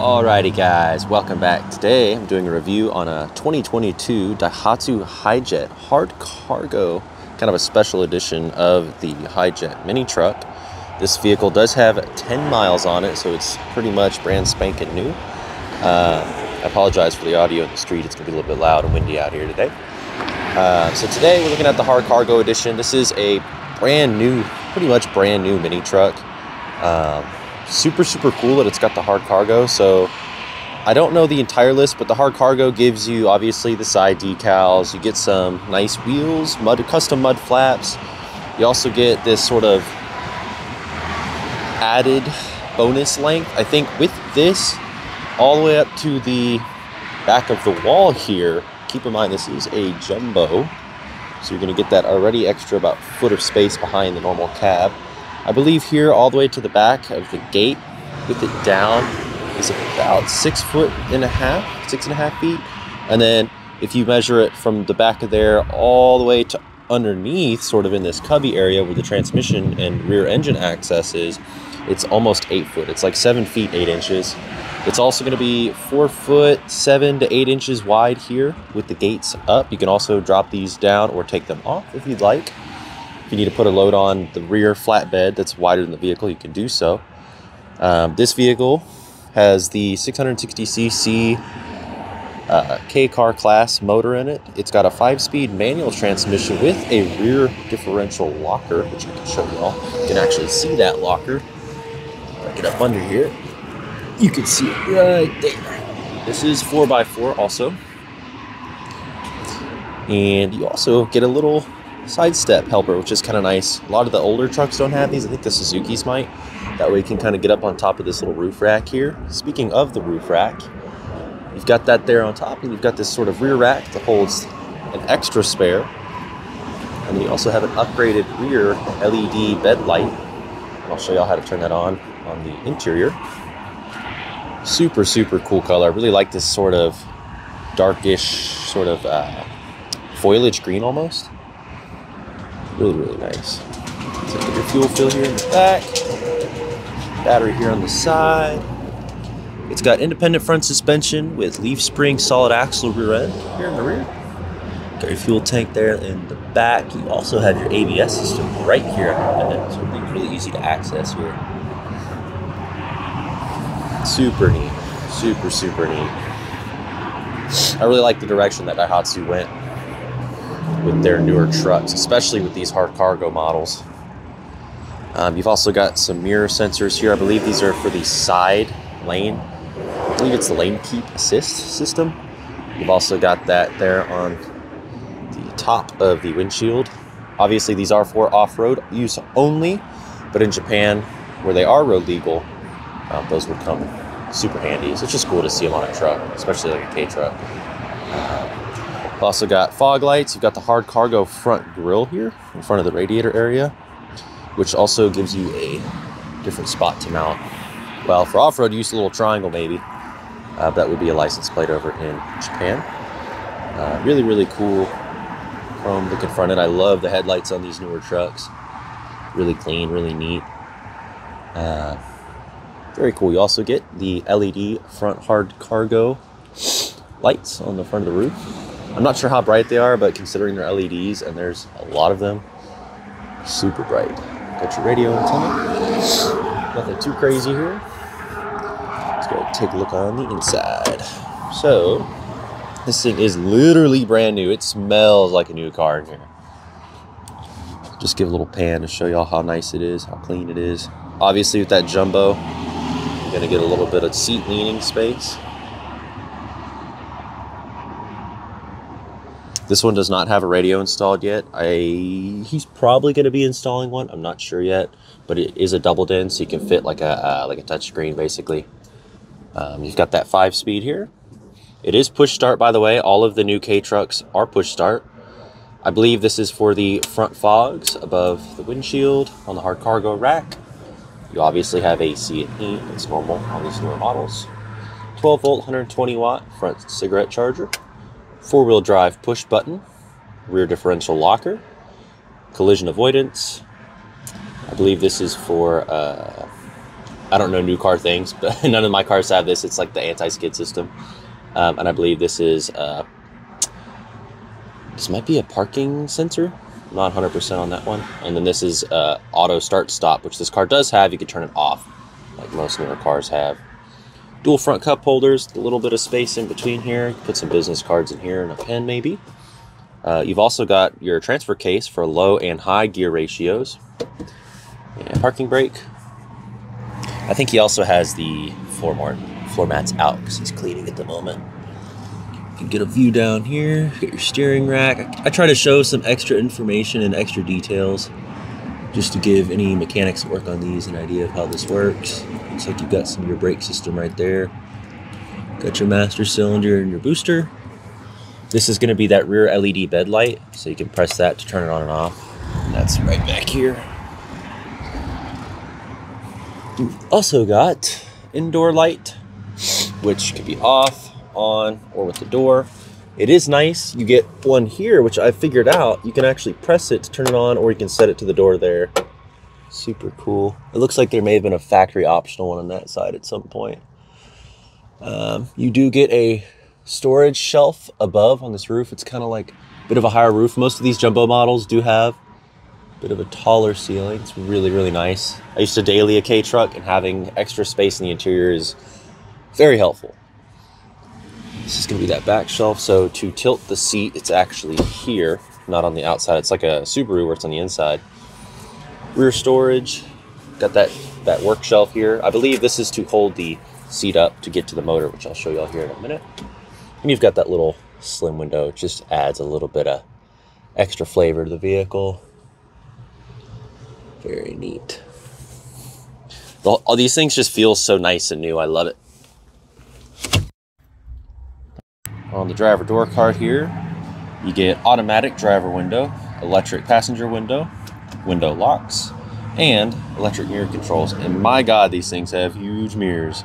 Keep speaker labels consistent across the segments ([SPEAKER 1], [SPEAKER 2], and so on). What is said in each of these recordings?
[SPEAKER 1] Alrighty guys, welcome back. Today I'm doing a review on a 2022 Daihatsu Hijet hard cargo, kind of a special edition of the Hijet mini truck. This vehicle does have 10 miles on it, so it's pretty much brand spanking new. I apologize for the audio in the street, it's going to be a little bit loud and windy out here today. So today we're looking at the hard cargo edition. This is a brand new, pretty much brand new mini truck. Super cool that it's got the hard cargo. So I don't know the entire list, but the hard cargo gives you obviously the side decals, you get some nice wheels, custom mud flaps, you also get this sort of added bonus length. I think with this all the way up to the back of the wall here, keep in mind this is a jumbo, so you're going to get that already extra about foot of space behind the normal cab. I believe here all the way to the back of the gate with it down is about 6.5 feet. And then if you measure it from the back of there all the way to underneath, sort of in this cubby area where the transmission and rear engine access is, it's almost 8 foot. It's like 7 feet 8 inches. It's also going to be 4 foot 7 to 8 inches wide here with the gates up. You can also drop these down or take them off if you'd like. If you need to put a load on the rear flatbed that's wider than the vehicle, you can do so. This vehicle has the 660cc K-car class motor in it. It's got a 5-speed manual transmission with a rear differential locker, which I can show you all. You can actually see that locker. If I get up under here, you can see it right there. This is 4x4 also. And you also get a little side step helper, which is kind of nice. A lot of the older trucks don't have these. I think the Suzuki's might. That way you can kind of get up on top of this little roof rack here. Speaking of the roof rack, you've got that there on top, and you've got this sort of rear rack that holds an extra spare. And then you also have an upgraded rear LED bed light. And I'll show y'all how to turn that on the interior. Super cool color. I really like this sort of darkish sort of foliage green almost. Really nice. So get your fuel fill here in the back, battery here on the side. It's got independent front suspension with leaf spring solid axle rear end here in the rear. Got your fuel tank there in the back. You also have your ABS system right here, so it's really easy to access here. Super neat, super neat. I really like the direction that Daihatsu went with their newer trucks, especially with these hard cargo models. You've also got some mirror sensors here. I believe these are for the side lane. I believe it's the lane keep assist system. You've also got that there on the top of the windshield. Obviously these are for off-road use only, but in Japan, where they are road legal, those would come super handy. So it's just cool to see them on a truck, especially like a K truck. Also got fog lights. You've got the hard cargo front grille here in front of the radiator area, which also gives you a different spot to mount. Well, for off-road use, a little triangle maybe. That would be a license plate over in Japan. Really cool chrome looking front end. I love the headlights on these newer trucks. Really clean, really neat. Very cool. You also get the LED front hard cargo lights on the front of the roof. I'm not sure how bright they are, but considering they're LEDs and there's a lot of them, super bright. Got your radio antenna. Nothing too crazy here. Let's go take a look on the inside. So, this thing is literally brand new. It smells like a new car in here. Just give a little pan to show y'all how nice it is, how clean it is. Obviously with that jumbo, you're gonna get a little bit of seat leaning space. This one does not have a radio installed yet. He's probably going to be installing one. I'm not sure yet, but it is a double din, so you can fit like a touch screen basically. You've got that 5-speed here. It is push start, by the way. All of the new K trucks are push start. I believe this is for the front fogs above the windshield on the hard cargo rack. You obviously have AC and heat. It's normal on these newer models. 12 volt, 120 watt front cigarette charger. 4-wheel drive push button, rear differential locker, collision avoidance. I believe this is for I don't know new car things, but none of my cars have this. It's like the anti-skid system. And I believe this is, this might be a parking sensor. I'm not 100% on that one. And then this is auto start stop, which this car does have. You can turn it off like most newer cars have. Dual front cup holders, a little bit of space in between here. You can put some business cards in here and a pen maybe. You've also got your transfer case for low and high gear ratios. And parking brake. I think he also has the floor mats out because he's cleaning at the moment. You can get a view down here, get your steering rack. I try to show some extra information and extra details just to give any mechanics that work on these an idea of how this works. Looks like you've got some of your brake system right there. Got your master cylinder and your booster. This is going to be that rear LED bed light, so you can press that to turn it on and off. And that's right back here. You've also got indoor light, which can be off, on, or with the door. It is nice. You get one here, which I figured out. You can actually press it to turn it on, or you can set it to the door there. Super cool. It looks like there may have been a factory optional one on that side at some point. You do get a storage shelf above on this roof. It's kind of like a bit of a higher roof. Most of these jumbo models do have bit of a taller ceiling. It's really, really nice. I used to daily a K truck, and having extra space in the interior is very helpful. This is going to be that back shelf. So to tilt the seat, it's actually here, not on the outside. It's like a Subaru where it's on the inside. Rear storage, got that work shelf here. I believe this is to hold the seat up to get to the motor, which I'll show y'all here in a minute. And you've got that little slim window. It just adds a little bit of extra flavor to the vehicle. Very neat. All these things just feel so nice and new. I love it. On the driver door card here, you get automatic driver window, electric passenger window, window locks, and electric mirror controls. And my God, these things have huge mirrors.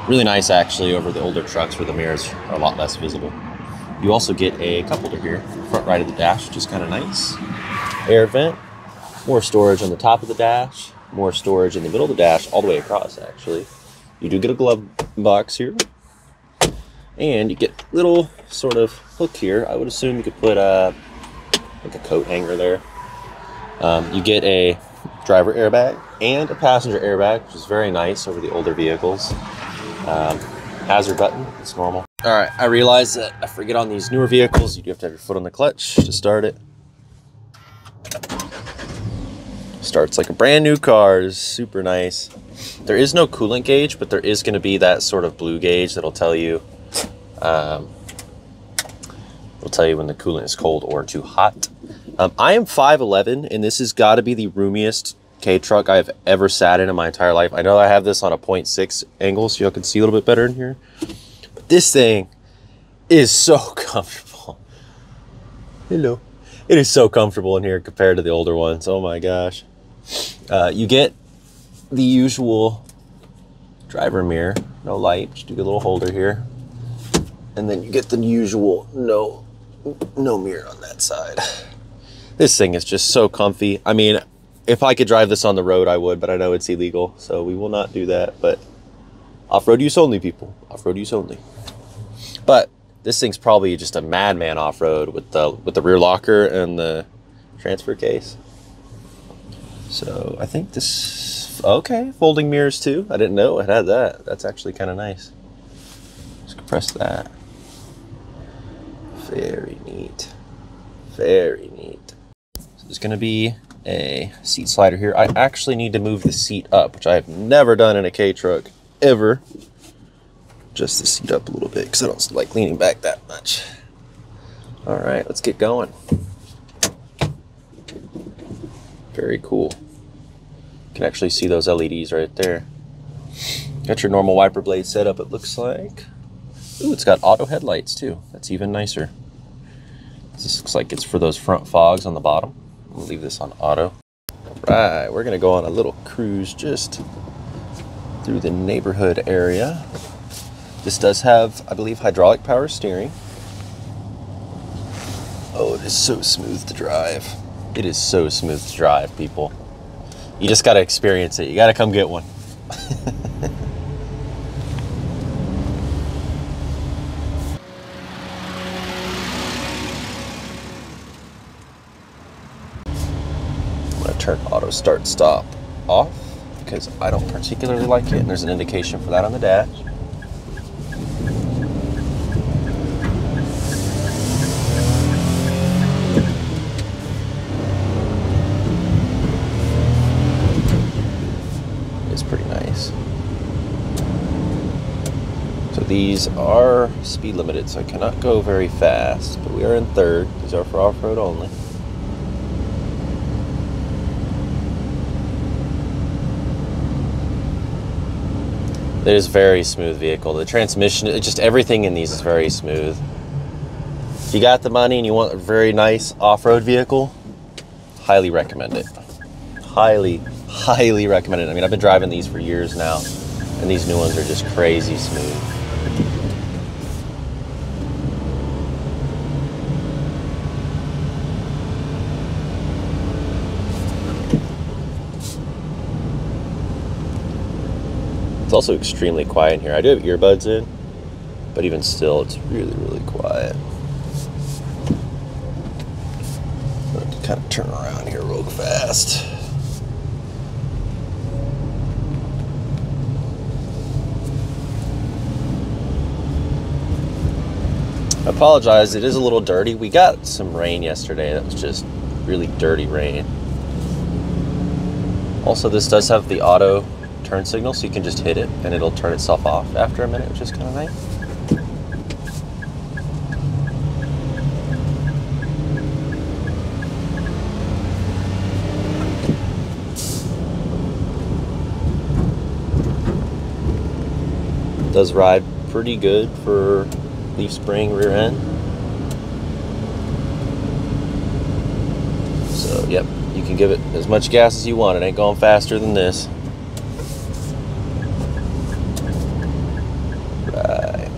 [SPEAKER 1] Really nice actually over the older trucks where the mirrors are a lot less visible. You also get a cup holder here, front right of the dash, which is kind of nice. Air vent. More storage on the top of the dash, more storage in the middle of the dash, all the way across actually. You do get a glove box here. And you get a little sort of hook here. I would assume you could put like a coat hanger there. You get a driver airbag and a passenger airbag, which is very nice over the older vehicles. Hazard button, it's normal. All right, I realize that I forget on these newer vehicles, you do have to have your foot on the clutch to start it. Starts like a brand new car. It's super nice. There is no coolant gauge, but there is going to be that sort of blue gauge that'll tell you when the coolant is cold or too hot. I am 5'11", and this has got to be the roomiest K truck I've ever sat in my entire life. I know I have this on a 0.6 angle, so y'all can see a little bit better in here. But this thing is so comfortable. Hello. It is so comfortable in here compared to the older ones. Oh my gosh. You get the usual driver mirror, no light, just do a little holder here. And then you get the usual no mirror on that side. This thing is just so comfy. I mean, if I could drive this on the road, I would, but I know it's illegal, so we will not do that. But off-road use only, people. Off-road use only. But this thing's probably just a madman off-road with the rear locker and the transfer case. So I think this, okay, folding mirrors too. I didn't know it had that. That's actually kind of nice. Just press that. Very neat. Very neat. So there's gonna be a seat slider here. I actually need to move the seat up, which I have never done in a K truck, ever. Just the seat up a little bit because I don't like leaning back that much. All right, let's get going. Very cool. You can actually see those LEDs right there. Got your normal wiper blade setup, it looks like. Ooh, it's got auto headlights too. That's even nicer. This looks like it's for those front fogs on the bottom. We'll leave this on auto. All right, we're gonna go on a little cruise just through the neighborhood area. This does have, I believe, hydraulic power steering. Oh, it is so smooth to drive. It is so smooth to drive, people. You just gotta experience it. You gotta come get one. I'm going to turn auto start stop off because I don't particularly like it, and there's an indication for that on the dash. It's pretty nice. So these are speed limited, so I cannot go very fast, but we are in third. These are for off-road only. It is a very smooth vehicle. The transmission, just everything in these is very smooth. If you got the money and you want a very nice off-road vehicle, highly recommend it. Highly recommend it. I mean, I've been driving these for years now, and these new ones are just crazy smooth. It's also extremely quiet in here. I do have earbuds in, but even still, it's really quiet. I'm going to kind of turn around here real fast. I apologize, it is a little dirty. We got some rain yesterday. That was just really dirty rain. Also, this does have the auto turn signal, so you can just hit it and it'll turn itself off after a minute, which is kind of nice. It does ride pretty good for leaf spring rear end. So, yep, you can give it as much gas as you want. It ain't going faster than this. Right.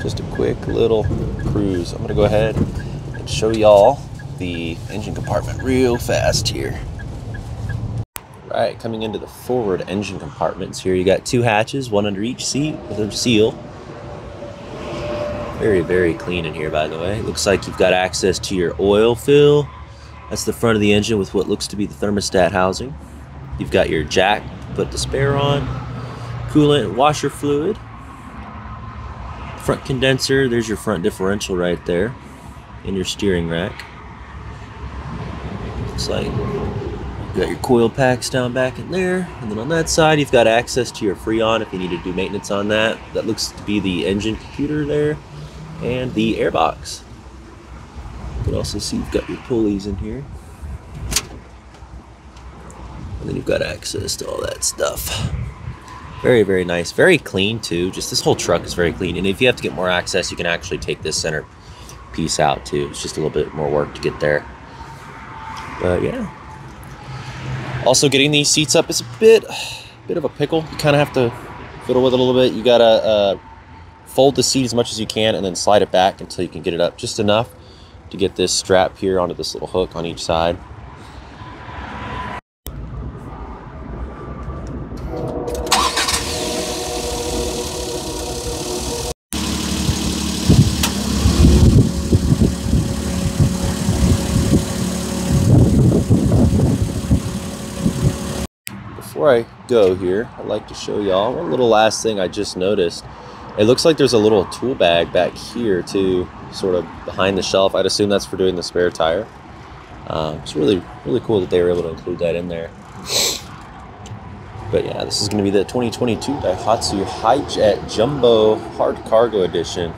[SPEAKER 1] Just a quick little cruise. I'm going to go ahead and show y'all the engine compartment real fast here. Right, coming into the forward engine compartments here, you got two hatches, one under each seat with a seal. Very clean in here, by the way. Looks like you've got access to your oil fill. That's the front of the engine with what looks to be the thermostat housing. You've got your jack to put the spare on, coolant, washer fluid, front condenser. There's your front differential right there, in your steering rack. Looks like you've got your coil packs down back in there, and then on that side you've got access to your Freon if you need to do maintenance on that. That looks to be the engine computer there, and the airbox. You can also see you've got your pulleys in here, and then you've got access to all that stuff. Very nice, very clean too. Just this whole truck is very clean, and if you have to get more access, you can actually take this center piece out too. It's just a little bit more work to get there, but yeah. Also, getting these seats up is a bit of a pickle. You kind of have to fiddle with it a little bit. You gotta fold the seat as much as you can and then slide it back until you can get it up just enough to get this strap here onto this little hook on each side. Before I go here, I'd like to show y'all one little last thing I just noticed. It looks like there's a little tool bag back here too, sort of behind the shelf. I'd assume that's for doing the spare tire. It's really cool that they were able to include that in there. But yeah, this is going to be the 2022 Daihatsu Hijet Jumbo Hard Cargo Edition.